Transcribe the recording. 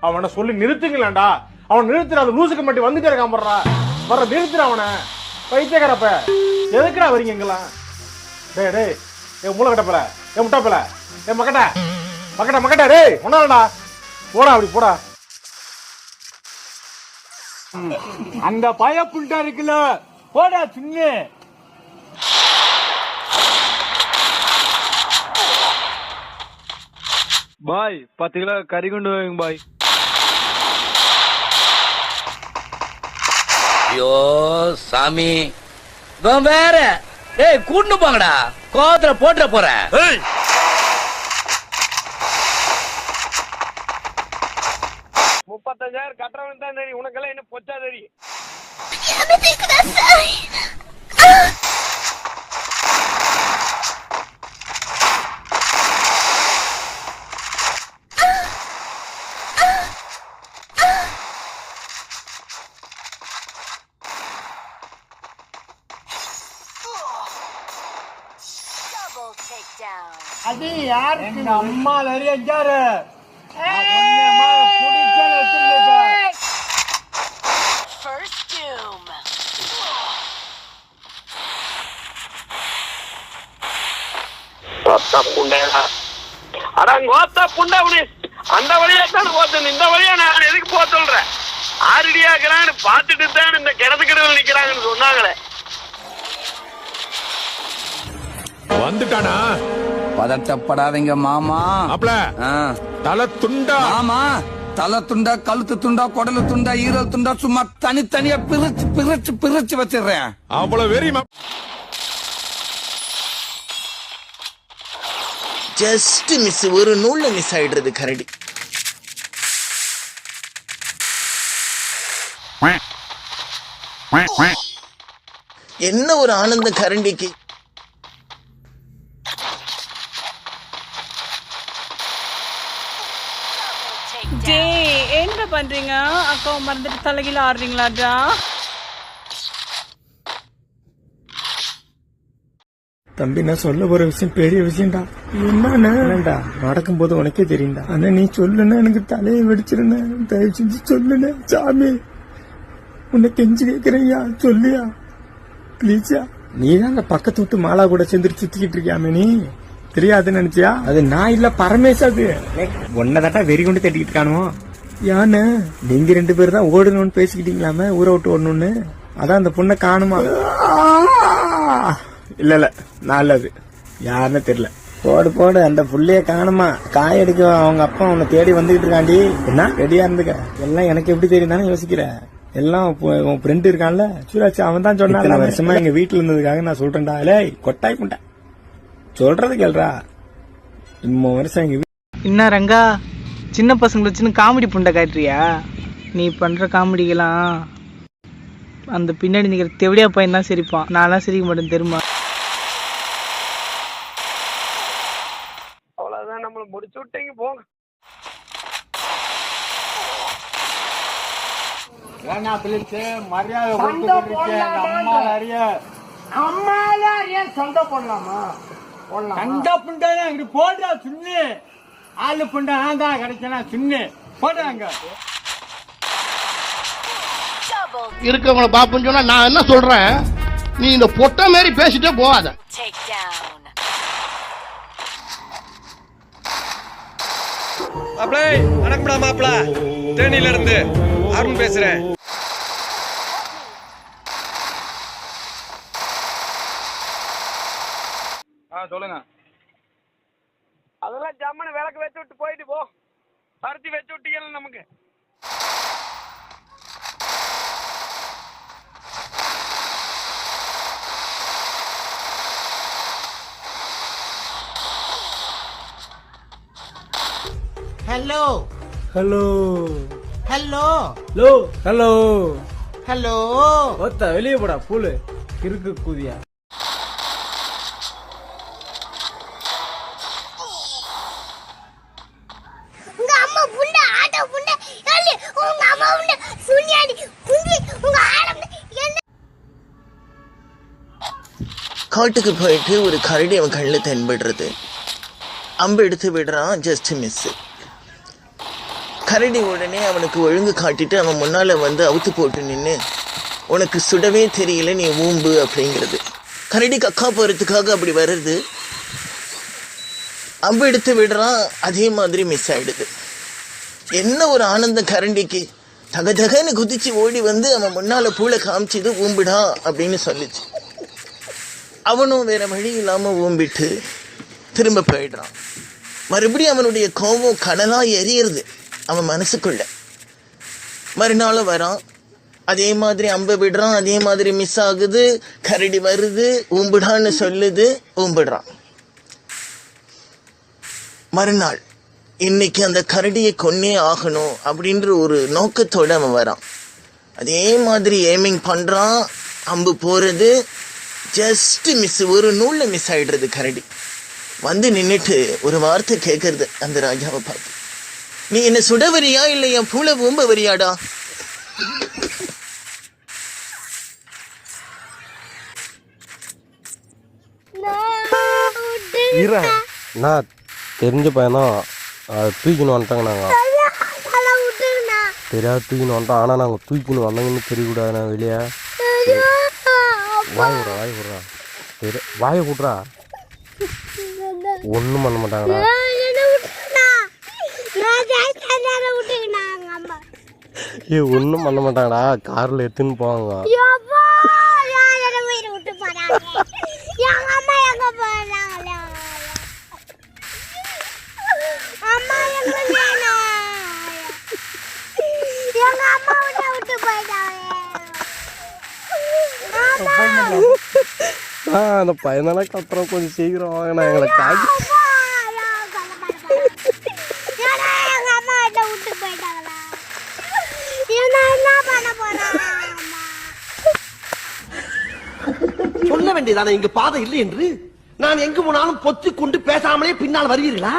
அவனை சொல்லி நிறுத்துங்களேன்டா. அவன் நிறுத்துற அந்த லூசுக்கு மட்டும் வந்துட்டே இருக்கான் போடுறா. வர நிறுத்துற அவனை. பைத்தியக்காரப்ப எதுக்குடா வரீங்க எங்கெல்லாம்? டேய் டேய் என் மூளை கட்டப்பல, என் முட்டாப்பல, என் மக்கட்ட மக்கட்ட மக்கட்ட டேய் ஒன்னாடா போடா, அப்படி போடா. அந்த பய புண்டா இருக்குல்ல போடா சின்ன. பாய் 10 கிலோ கறி கொண்டு வாங்க பாய். ஐயோ சாமி வேற ஏய் கூட்டு போங்கடா, கோவத்துல போட்டுற போறேன். 35,000 கட்டுறவன் தான் தெரியும், உனக்கெல்லாம் என்ன பொச்சா தெரியும். அது யாரு? எங்க அம்மா நிறைய ஜாரு அந்த வழியா தான் போத்தணும், இந்த வழியா நான் எதுக்கு போக சொல்றேன்? ஆரடியாக்குறான்னு பாத்துட்டு தான் இந்த கிணத்துக்கிடவில் நிக்கிறாங்கன்னு சொன்னாங்களே. வந்துட்டானா? பதட்டப்படாதீங்க மாமா. அப்பல தலை துண்டா மாமா, தலை துண்டா, கழுத்து துண்டா, குடலு துண்டா, ஈரல் துண்டா, சும்மா தனித்தனியா பிரிச்சு பிரிச்சு பிரிச்சு வச்சிடுறேன். அவ்வளவு வெறி. ஜஸ்ட் மிஸ், ஒரு நூல்ல மிஸ் ஆயிடுறது கரடி. என்ன ஒரு ஆனந்த கரண்டிக்கு. என்ன பண்றீங்க? அக்காவை மறந்துட்டு தலைகீழ ஆடுறீங்களாடா? தம்பி, நான் சொல்ல போற விஷயம் பெரிய விஷயம்டா. என்னடா நடக்கும் போது உனக்கே தெரியும்டா. ஆனா நீ சொல்லுன்னா எனக்கு தலையை வெடிச்சிருந்த. தயவு செஞ்சு சொல்லுன சாமி, உன்னை கெஞ்சு கேக்குறையா, சொல்லியா பிளீஸா. நீ தான் அந்த பக்கத்து விட்டு மாலா கூட சேர்ந்துட்டு சுத்திக்கிட்டு இருக்கியாமே, நீ தெரியாதுன்னு நினைச்சியா? அது நான் இல்ல, பரமேஷ். அது ஒன்னதாட்டா வெறி கொண்டு தேடிக்கிட்டு இருக்கானோ. யானு நீங்க 2 பேரும் தான் ஓடணும்னு பேசிக்கிட்டீங்களாமே, ஊரை விட்டு ஓடணும்னு. அதான் அந்த பொண்ணை காணுமா? இல்ல இல்ல, நல்லது, யாருன்னு தெரியல. போடு போடு, அந்த புள்ளைய காணுமா? காய எடுக்க அவங்க அப்பா உன்னை தேடி வந்துகிட்டு இருக்காண்டி. என்ன ரெடியா இருந்துக்க. எல்லாம் எனக்கு எப்படி தெரியும் தானே யோசிக்கிற. எல்லாம் உன் ஃப்ரெண்டு இருக்கான்ல சூராச்சு, அவன் தான் சொன்னான். வருஷமா எங்க வீட்டுல இருந்ததுக்காக நான் சொல்றேன்டா. லே கொட்டாய் புண்டை, சொல்றது கேள்றா. இம்ம வருஷம் எங்க என்ன ரங்கா, சின்ன பசங்களை வச்சுன்னு காமெடி புண்டை காட்டுறியா? நீ பண்ற காமெடிக்கெல்லாம் அந்த பின்னாடி நிக்கிற தெவடியா பையன் தான் சிரிப்பான். நான்லாம் சிரிக்க மாட்டேன் தெரியுமா? அவ்வளவுதான், நம்மள முடிச்சு விட்டீங்க போங்க. ஏன்னா பிள்ளைச்சு மரியாதை அம்மா நிறைய சண்டை போடலாமா? சண்டை புண்டானா இங்க போடுறா சுண்ணு. ஆளு புண்டா நான் தான் கிடைச்சனா சுண்ணு போடுறாங்க. இருக்கவங்களை பாப்புன்னு சொன்னா நான் என்ன சொல்றேன், நீ இந்த பொட்டை மாதிரி பேசிட்டே போகாத. மாப்பிள வணக்கம்டா. மாப்பிள தேனியில இருந்து அருண் பேசுறேன். சொல்லுங்க. அதெல்லாம் ஜம்மனு விளக்கு வச்சு விட்டு போயிட்டு போ. பருத்தி வச்சு விட்டீங்க நமக்கு. Hello hello hello hello hello hello. ஒத்த வெளியே போடா பூலு கிறுக்கு கூதியா. உங்க அம்மா புண்ட ஆட்டோ புண்ட ஏலி உங்க அம்மா புண்ட சுனியாடி குங்கி உங்க ஆளம் என்ன. காட்டுக்கு போயிட்டு ஒரு கரடி அவன் கண்ணில் தென்படுறது. அம்பு எடுத்து விடுறான், ஜஸ்ட் மிஸ். கரடி உடனே அவனுக்கு ஒழுங்கு காட்டிட்டு அவன் முன்னால வந்து அவுத்து போட்டு நின்று, உனக்கு சுடவே தெரியல, நீ ஊம்பு அப்படிங்கிறது. கரடி கக்கா போறதுக்காக அப்படி வருது, அம்பு எடுத்து விடுறான், அதே மாதிரி மிஸ் ஆயிடுது. என்ன ஒரு ஆனந்தம் கரண்டிக்கு! தகதகன்னு குதிச்சு ஓடி வந்து அவன் முன்னால பூளை காமிச்சது, ஊம்பிடா அப்படின்னு சொல்லிச்சு. அவனும் வேற வழி இல்லாம ஊம்பிட்டு திரும்ப போயிடுறான். மறுபடியும் அவனுடைய கோபம் கனலா எரியுறது அவன் மனசுக்குள்ள. மறுநாளும் வரான், அதே மாதிரி அம்பை விடுறான், அதே மாதிரி மிஸ் ஆகுது. கரடி வருது, ஊம்பிடான்னு சொல்லுது, ஊம்பிடுறான். மறுநாள் இன்னைக்கு அந்த கரடியை கொன்னே ஆகணும் அப்படின்ற ஒரு நோக்கத்தோடு அவன் வரான். அதே மாதிரி எய்மிங் பண்ணுறான், அம்பு போகிறது, ஜஸ்ட் மிஸ், ஒரு நூலில் மிஸ் ஆகிடுறது. கரடி வந்து நின்றுட்டு ஒரு வார்த்தை கேட்கறது அந்த ராஜாவை பார்த்து, நீ என்ன சுட வரியா இல்லை என் பூளை ஊம்ப வரியாடா? நான் தெரிஞ்ச பையன்தான், அதை தூக்கின்னு வந்துட்டாங்க. நாங்கள் தெரியாது தூக்கின்னு வந்துட்டோம், ஆனால் நாங்கள் தூக்கின்னு வந்தாங்கன்னு தெரியக்கூடாது. நான் வெளியே வாய் விட்றா சரி, வாயை விட்றா, ஒன்றும் பண்ண மாட்டாங்கடா. ஒன்றும் பண்ண மாட்டாங்கடா, காரில் எடுத்துன்னு போவாங்க. அந்த பையனால கத்துறோம், கொஞ்சம் சீக்கிரம் வாங்கினா எங்களை காக்கி. சொல்ல வேண்டியதானே இங்க பாதை இல்லை என்று. நான் எங்கு போனாலும் பொத்தி கொண்டு பேசாமலே பின்னால் வருவீர்களா?